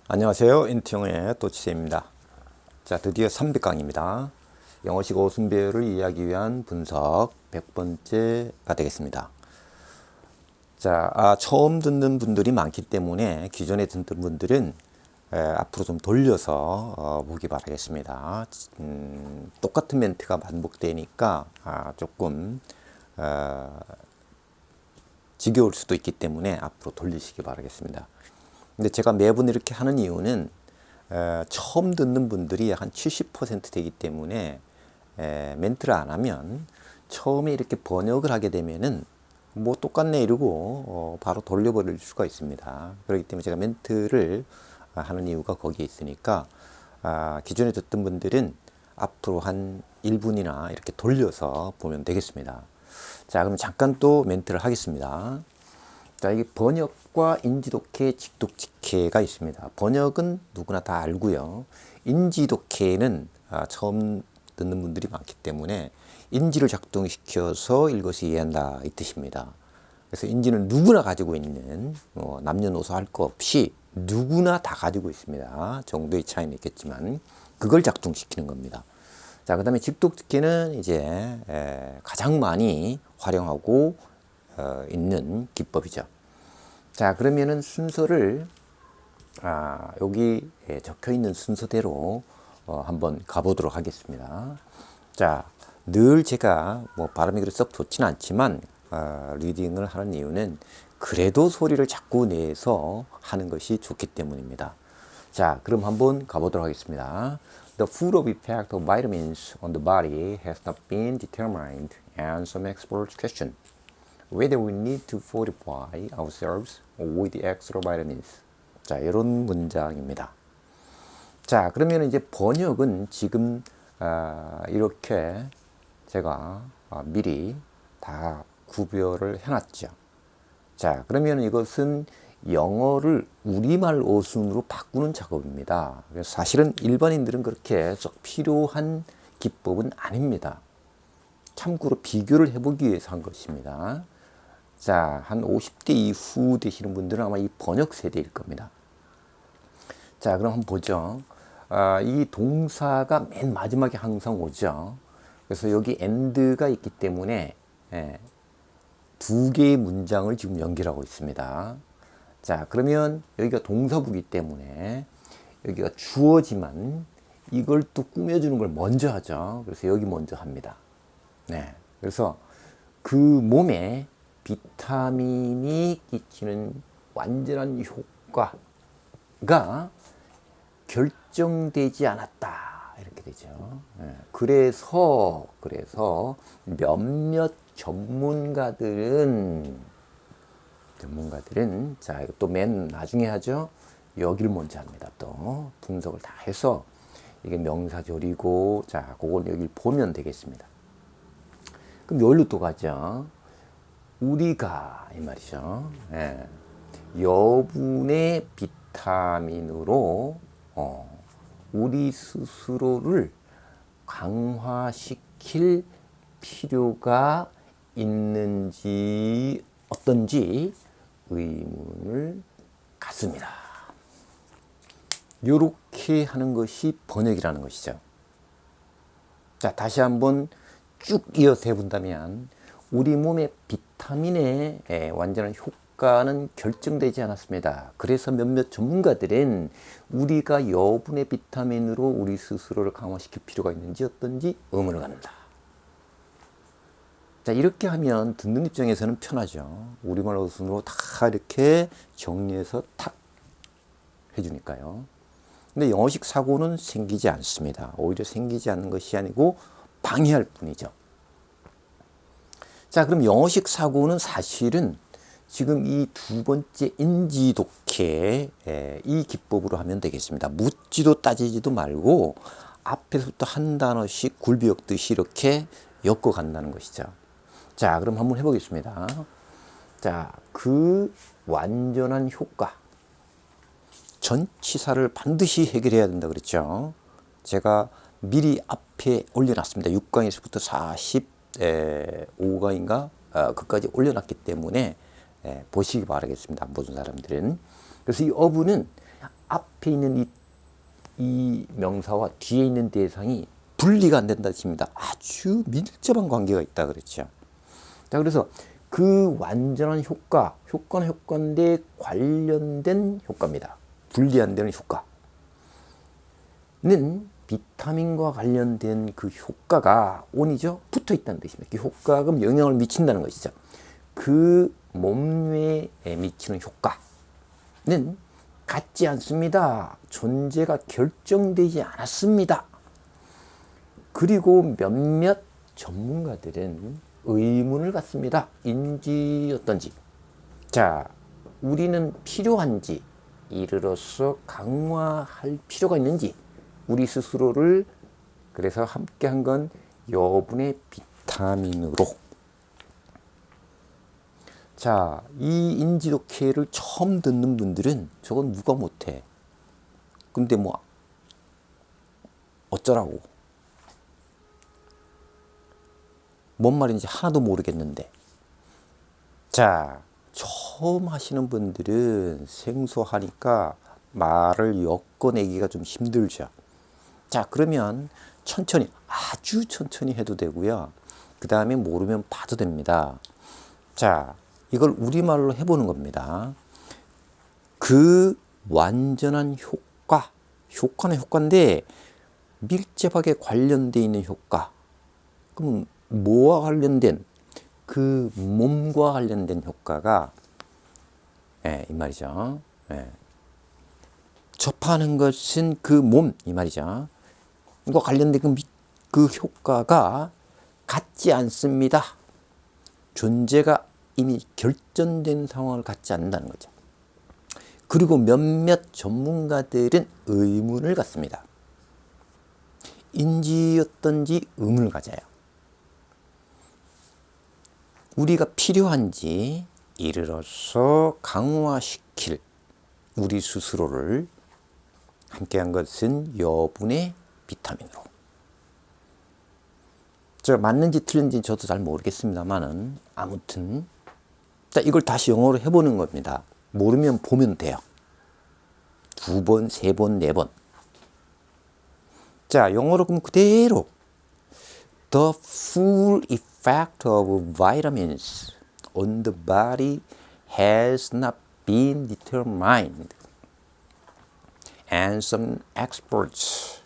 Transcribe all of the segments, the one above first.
안녕하세요. 인트영의 또치세입니다. 자, 드디어 300강입니다. 영어식 어순배열을 이해하기 위한 분석 100번째가 되겠습니다. 자, 처음 듣는 분들이 많기 때문에 기존에 듣던 분들은 앞으로 좀 돌려서 보기 바라겠습니다. 똑같은 멘트가 반복되니까 조금 지겨울 수도 있기 때문에 앞으로 돌리시기 바라겠습니다. 근데 제가 매번 이렇게 하는 이유는 처음 듣는 분들이 한 70% 되기 때문에 멘트를 안 하면 처음에 이렇게 번역을 하게 되면은 뭐 똑같네 이러고 바로 돌려버릴 수가 있습니다. 그렇기 때문에 제가 멘트를 하는 이유가 거기에 있으니까 기존에 듣던 분들은 앞으로 한 1분이나 이렇게 돌려서 보면 되겠습니다. 자, 그럼 잠깐 또 멘트를 하겠습니다. 자, 이게 번역과 인지독해, 직독직해가 있습니다. 번역은 누구나 다 알고요. 인지독해는 처음 듣는 분들이 많기 때문에 인지를 작동시켜서 읽어서 이해한다 이 뜻입니다. 그래서 인지는 누구나 가지고 있는 남녀노소 할 거 없이 누구나 다 가지고 있습니다. 정도의 차이는 있겠지만 그걸 작동시키는 겁니다. 자, 그다음에 직독직해는 이제 가장 많이 활용하고 있는 기법이죠. 자, 그러면은 순서를 여기 적혀 있는 순서대로 한번 가보도록 하겠습니다. 자, 늘 제가 뭐 발음이 그렇게 썩 좋지는 않지만 리딩을 하는 이유는 그래도 소리를 자꾸 내서 하는 것이 좋기 때문입니다. 자, 그럼 한번 가보도록 하겠습니다. The full of effect of vitamins on the body has not been determined, and some experts question whether we need to fortify ourselves with extra vitamins. 자, 이런 문장입니다. 자, 그러면 이제 번역은 지금 이렇게 제가 미리 다 구별을 해놨죠. 자, 그러면 이것은 영어를 우리말 어순으로 바꾸는 작업입니다. 그래서 사실은 일반인들은 그렇게 썩 필요한 기법은 아닙니다. 참고로 비교를 해보기 위해서 한 것입니다. 자, 한 50대 이후 되시는 분들은 아마 이 번역 세대일 겁니다. 자, 그럼 한번 보죠. 이 동사가 맨 마지막에 항상 오죠. 그래서 여기 and가 있기 때문에 두 개의 문장을 지금 연결하고 있습니다. 자, 그러면 여기가 동사구기 때문에 여기가 주어지만 이걸 또 꾸며주는 걸 먼저 하죠. 그래서 여기 먼저 합니다. 네, 그래서 그 몸에 비타민이 끼치는 완전한 효과가 결정되지 않았다 이렇게 되죠. 그래서 몇몇 전문가들은 자, 이거 또 맨 나중에 하죠. 여기를 먼저 합니다. 또 분석을 다 해서 이게 명사절이고, 자, 그걸 여기 보면 되겠습니다. 그럼 여기로 또 가죠. 우리가 이 말이죠. 여분의 비타민으로 우리 스스로를 강화시킬 필요가 있는지 어떤지 의문을 갖습니다. 이렇게 하는 것이 번역이라는 것이죠. 자, 다시 한번 쭉 이어서 해본다면 우리 몸의 비타민의 완전한 효과는 결정되지 않았습니다. 그래서 몇몇 전문가들은 우리가 여분의 비타민으로 우리 스스로를 강화시킬 필요가 있는지 어떤지 의문을 갖는다. 자, 이렇게 하면 듣는 입장에서는 편하죠. 우리말 어순으로 다 이렇게 정리해서 탁 해주니까요. 근데 영어식 사고는 생기지 않습니다. 오히려 생기지 않는 것이 아니고 방해할 뿐이죠. 자, 그럼 영어식 사고는 사실은 지금 이 두 번째 인지독해 이 기법으로 하면 되겠습니다. 묻지도 따지지도 말고 앞에서부터 한 단어씩 굴비 엮듯이 이렇게 엮어 간다는 것이죠. 자, 그럼 한번 해보겠습니다. 자, 그 완전한 효과. 전치사를 반드시 해결해야 된다 그랬죠. 제가 미리 앞에 올려놨습니다. 6강에서부터 45강인가 그까지 올려놨기 때문에 보시기 바라겠습니다. 모든 사람들은. 그래서 이 어부는 앞에 있는 이 명사와 뒤에 있는 대상이 분리가 안 된다 했습니다. 아주 밀접한 관계가 있다 그랬죠. 자, 그래서 그 완전한 효과는 효과인데 관련된 효과입니다. 분리 안 되는 효과는 비타민과 관련된 그 효과가 온이죠. 붙어 있다는 뜻입니다. 그 효과가 영향을 미친다는 것이죠. 그 몸에 미치는 효과는 같지 않습니다. 존재가 결정되지 않았습니다. 그리고 몇몇 전문가들은 의문을 갖습니다. 인지였던지. 자, 우리는 필요한지, 이르러서 강화할 필요가 있는지, 우리 스스로를 그래서 함께 한 건 여분의 비타민으로. 자, 이 인지독해를 처음 듣는 분들은 저건 누가 못해. 근데 뭐 어쩌라고. 뭔 말인지 하나도 모르겠는데. 자, 처음 하시는 분들은 생소하니까 말을 엮어내기가 좀 힘들죠. 자, 그러면 천천히, 아주 천천히 해도 되고요. 그 다음에 모르면 봐도 됩니다. 자, 이걸 우리말로 해보는 겁니다. 그 완전한 효과는 효과인데 밀접하게 관련되어 있는 효과. 그럼 뭐와 관련된, 그 몸과 관련된 효과가, 이 말이죠. 접하는 것은 그 몸, 이 말이죠. 이거 관련된 그 효과가 같지 않습니다. 존재가 이미 결정된 상황을 갖지 않는다는 거죠. 그리고 몇몇 전문가들은 의문을 갖습니다. 인지였던지 의문을 가져요. 우리가 필요한지 이르러서 강화시킬 우리 스스로를 함께한 것은 여분의 비타민으로. 저 맞는지 틀린지 저도 잘 모르겠습니다만은 아무튼 자, 이걸 다시 영어로 해보는 겁니다. 모르면 보면 돼요. 2번, 3번, 4번. 자, 영어로 그럼 그대로 The full effect of vitamins on the body has not been determined, and some experts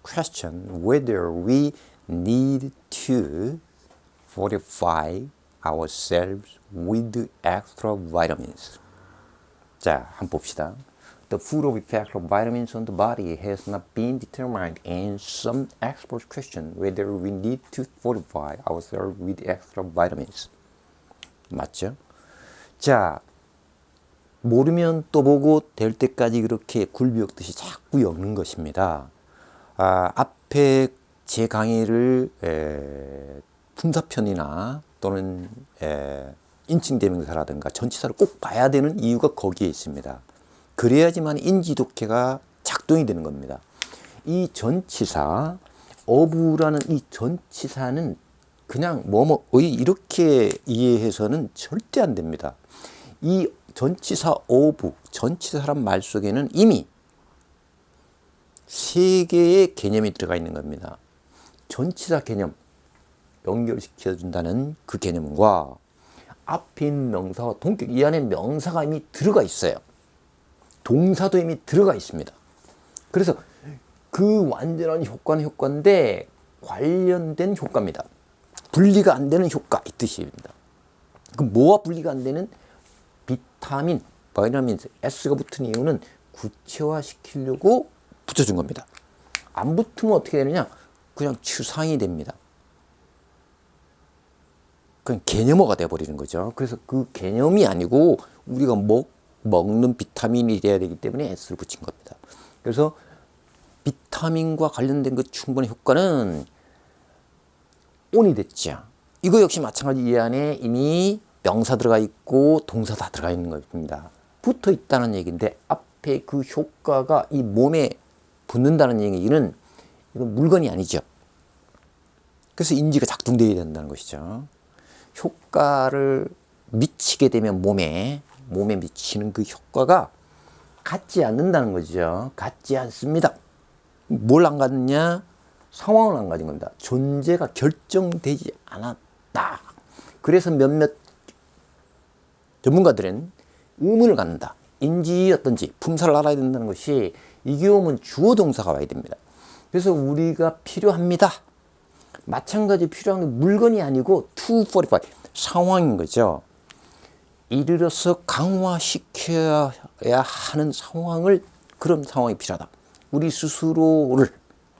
question whether we need to fortify ourselves with extra vitamins. 자, 한번 봅시다. The full effect of vitamins on the body has not been determined, and some experts question whether we need to fortify ourselves with extra vitamins. 맞죠? 자, 모르면 또 보고 될 때까지 그렇게 굴비역듯이 자꾸 엮는 것입니다. 앞에 제 강의를 품사편이나 또는 인칭대명사라든가 전치사를 꼭 봐야 되는 이유가 거기에 있습니다. 그래야지만 인지독해가 작동이 되는 겁니다. 이 전치사, 어부라는 이 전치사는 그냥 뭐뭐의 이렇게 이해해서는 절대 안 됩니다. 이 전치사 어부, 전치사란 말 속에는 이미 세 개의 개념이 들어가 있는 겁니다. 전치사 개념, 연결시켜준다는 그 개념과 앞에 있는 명사와 동격, 이 안에 명사가 이미 들어가 있어요. 동사도 이미 들어가 있습니다. 그래서 그 완전한 효과는 효과인데 관련된 효과입니다. 분리가 안 되는 효과, 이 뜻입니다. 그럼 뭐와 분리가 안 되는? 비타민, 바이타민 S가 붙은 이유는 구체화시키려고 붙여준 겁니다. 안 붙으면 어떻게 되느냐? 그냥 추상이 됩니다. 그냥 개념어가 돼버리는 거죠. 그래서 그 개념이 아니고 우리가 먹는 비타민이 돼야 되기 때문에 S를 붙인 겁니다. 그래서 비타민과 관련된 그 충분한 효과는 온이 됐죠. 이거 역시 마찬가지 이 안에 이미 명사 들어가 있고 동사 다 들어가 있는 겁니다. 붙어 있다는 얘기인데 앞에 그 효과가 이 몸에 붙는다는 얘기는 이건 물건이 아니죠. 그래서 인지가 작동되어야 된다는 것이죠. 효과를 미치게 되면 몸에 미치는 그 효과가 갖지 않는다는 거죠. 갖지 않습니다. 뭘 안 갖느냐? 상황을 안 가진 겁니다. 존재가 결정되지 않았다. 그래서 몇몇 전문가들은 의문을 갖는다. 인지 어떤지 품사를 알아야 된다는 것이 이 경우는 주어 동사가 와야 됩니다. 그래서 우리가 필요합니다. 마찬가지 필요한 건 물건이 아니고 245 상황인 거죠. 이르러서 강화시켜야 하는 상황을 그런 상황이 필요하다. 우리 스스로를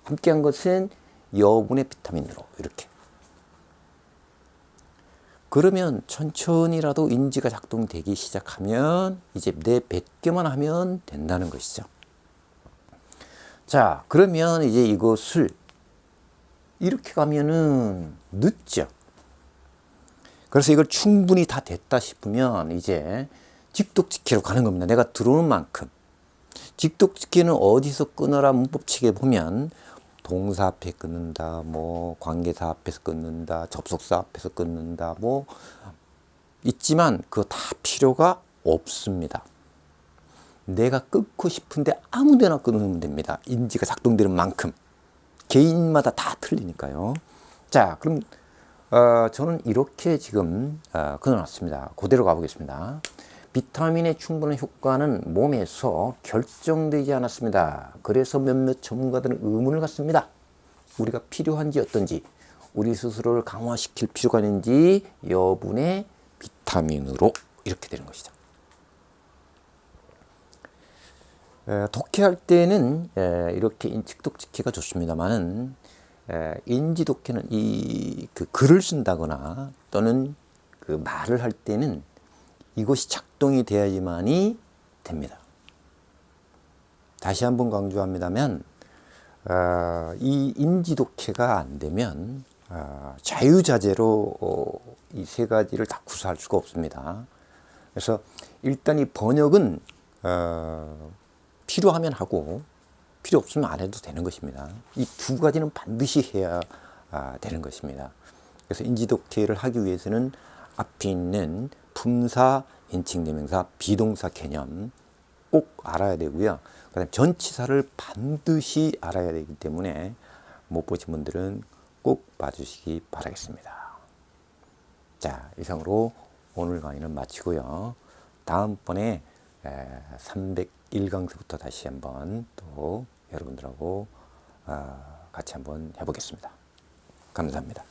함께한 것은 여분의 비타민으로 이렇게. 그러면 천천히라도 인지가 작동되기 시작하면 이제 내뱉기만 하면 된다는 것이죠. 자, 그러면 이제 이것을 이렇게 가면은 늦죠. 그래서 이걸 충분히 다 됐다 싶으면 이제 직독직해로 가는 겁니다. 내가 들어오는 만큼. 직독직해는 어디서 끊어라 문법책에 보면 동사 앞에 끊는다, 뭐 관계사 앞에서 끊는다, 접속사 앞에서 끊는다, 뭐 있지만 그거 다 필요가 없습니다. 내가 끊고 싶은데 아무 데나 끊으면 됩니다. 인지가 작동되는 만큼. 개인마다 다 틀리니까요. 자, 그럼 저는 이렇게 지금 끊어놨습니다. 그대로 가보겠습니다. 비타민의 충분한 효과는 몸에서 결정되지 않았습니다. 그래서 몇몇 전문가들은 의문을 갖습니다. 우리가 필요한지 어떤지, 우리 스스로를 강화시킬 필요가 있는지 여분의 비타민으로 이렇게 되는 것이죠. 독해할 때는 이렇게 직독직해가 좋습니다만은 인지독해는 그 글을 쓴다거나 또는 그 말을 할 때는 이것이 작동이 돼야지만이 됩니다. 다시 한번 강조합니다면 이 인지독해가 안 되면 자유자재로 이 세 가지를 다 구사할 수가 없습니다. 그래서 일단 이 번역은 필요하면 하고 필요 없으면 안 해도 되는 것입니다. 이 두 가지는 반드시 해야 되는 것입니다. 그래서 인지독해를 하기 위해서는 앞에 있는 품사, 인칭대명사, 비동사 개념 꼭 알아야 되고요. 그다음에 전치사를 반드시 알아야 되기 때문에 못 보신 분들은 꼭 봐주시기 바라겠습니다. 자, 이상으로 오늘 강의는 마치고요. 다음번에 301강서부터 다시 한번 또 여러분들하고 같이 한번 해보겠습니다. 감사합니다.